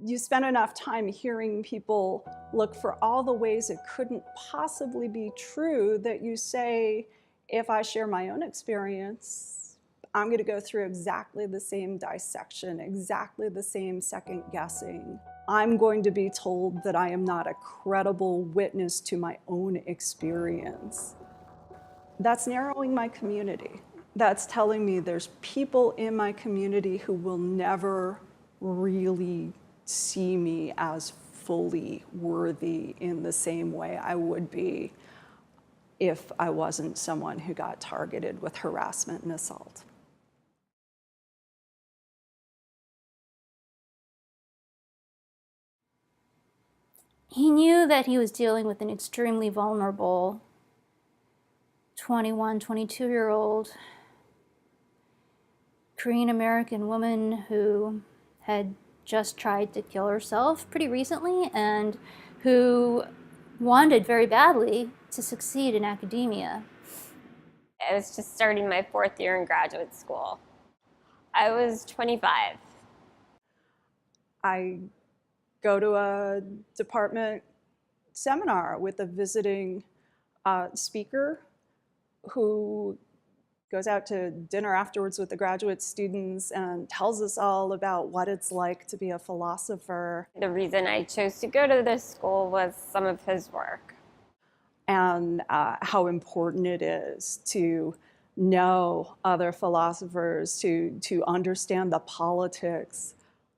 you spend enough time hearing people look for all the ways it couldn't possibly be true that you say, if I share my own experience, I'm going to go through exactly the same dissection, exactly the same second guessing. I'm going to be told that I am not a credible witness to my own experience. That's narrowing my community. That's telling me there's people in my community who will never really see me as fully worthy in the same way I would be if I wasn't someone who got targeted with harassment and assault. He knew that he was dealing with an extremely vulnerable 21, 22-year-old Korean American woman who had just tried to kill herself pretty recently and who wanted very badly to succeed in academia. I was just starting my 4th year in graduate school. I was 25. I go to a department seminar with a visiting speaker who goes out to dinner afterwards with the graduate students and tells us all about what it's like to be a philosopher. The reason I chose to go to this school was some of his work. And how important it is to know other philosophers, to understand the politics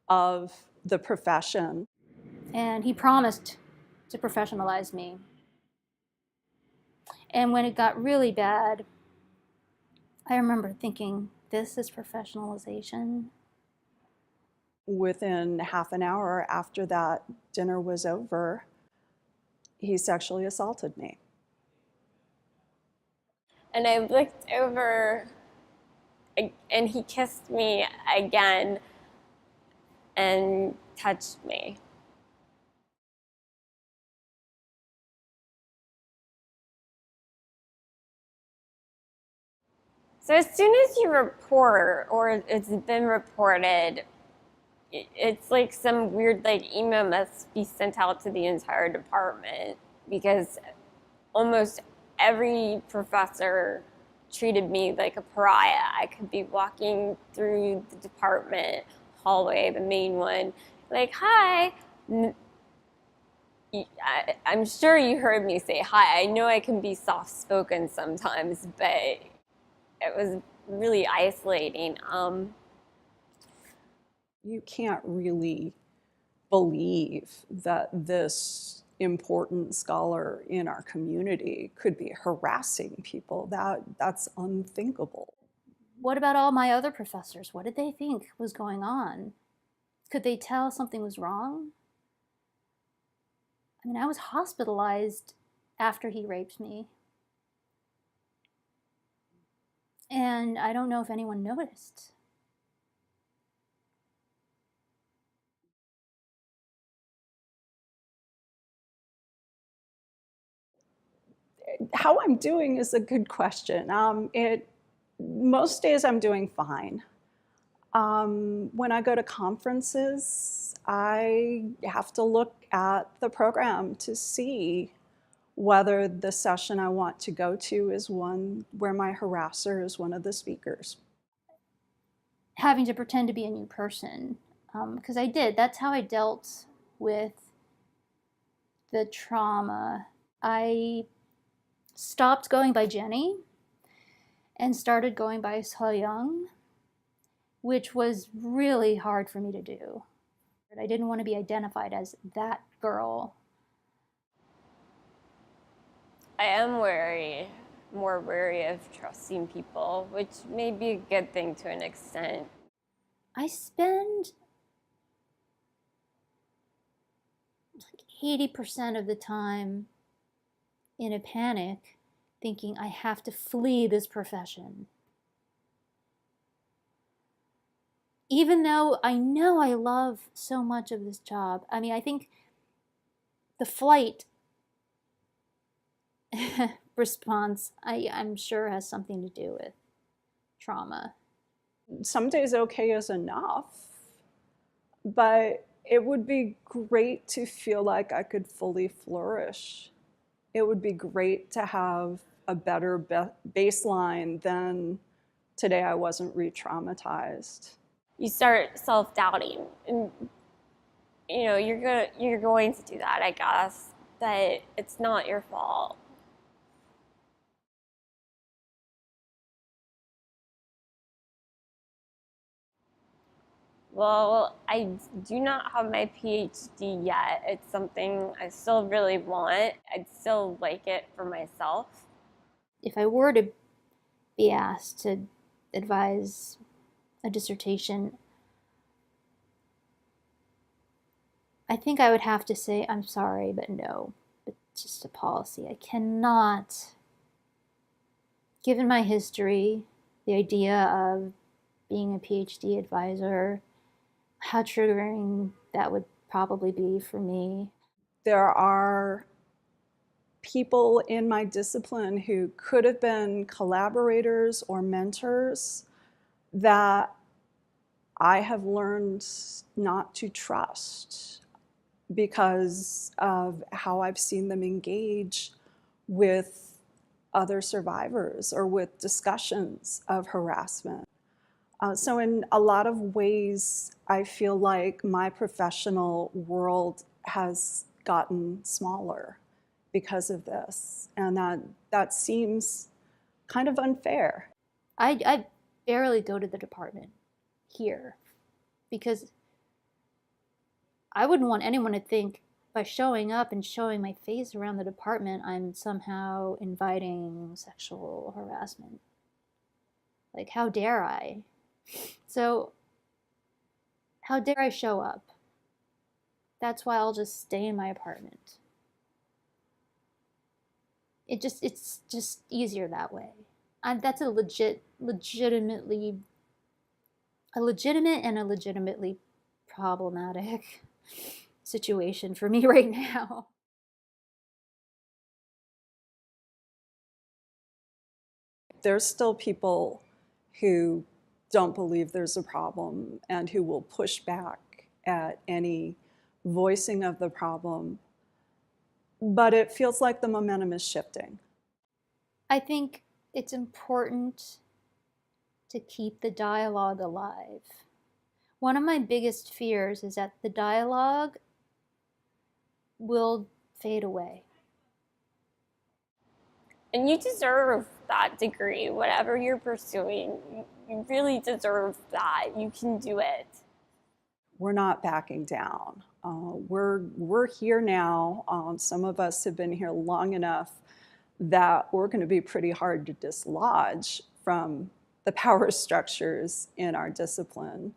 of the profession. And he promised to professionalize me. And when it got really bad, I remember thinking, this is professionalization. Within half an hour after that dinner was over, he sexually assaulted me. And I looked over and he kissed me again and touched me. So as soon as you report or it's been reported, it's like some weird email must be sent out to the entire department because almost every professor treated me like a pariah. I could be walking through the department hallway, the main one, like, hi. I'm sure you heard me say hi. I know I can be soft-spoken sometimes, but it was really isolating. You can't really believe that this important scholar in our community could be harassing people. That's unthinkable. What about all my other professors? What did they think was going on? Could they tell something was wrong? I mean, I was hospitalized after he raped me. And I don't know if anyone noticed. How I'm doing is a good question. Most days I'm doing fine. When I go to conferences, I have to look at the program to see whether the session I want to go to is one where my harasser is one of the speakers. Having to pretend to be a new person, because I did. That's how I dealt with the trauma. I stopped going by Jenny and started going by Young, which was really hard for me to do. I didn't want to be identified as that girl. I am more wary of trusting people, which may be a good thing to an extent. I spend like 80% of the time in a panic, thinking I have to flee this profession. Even though I know I love so much of this job. I mean, I think the flight response, I'm sure has something to do with trauma. Some days okay is enough, but It would be great to feel like I could fully flourish. It would be great to have a better baseline than today I wasn't re-traumatized. You start self-doubting, and you're going to do that, I guess, but it's not your fault. Well, I do not have my PhD yet. It's something I still really want. I'd still like it for myself. If I were to be asked to advise a dissertation, I think I would have to say, I'm sorry, but no. It's just a policy. I cannot, given my history, the idea of being a PhD advisor, how triggering that would probably be for me. There are people in my discipline who could have been collaborators or mentors that I have learned not to trust because of how I've seen them engage with other survivors or with discussions of harassment. So in a lot of ways, I feel like my professional world has gotten smaller because of this, and that seems kind of unfair. I barely go to the department here because I wouldn't want anyone to think by showing up and showing my face around the department, I'm somehow inviting sexual harassment. Like, how dare I? So, how dare I show up? That's why I'll just stay in my apartment. It's just easier that way. That's a legitimate and a legitimately problematic situation for me right now. There's still people who don't believe there's a problem and who will push back at any voicing of the problem. But it feels like the momentum is shifting. I think it's important to keep the dialogue alive. One of my biggest fears is that the dialogue will fade away. And you deserve that degree, whatever you're pursuing. You really deserve that. You can do it. We're not backing down. We're here now. Some of us have been here long enough that we're going to be pretty hard to dislodge from the power structures in our discipline.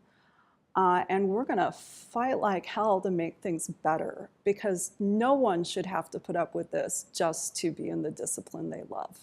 And we're going to fight like hell to make things better, because no one should have to put up with this just to be in the discipline they love.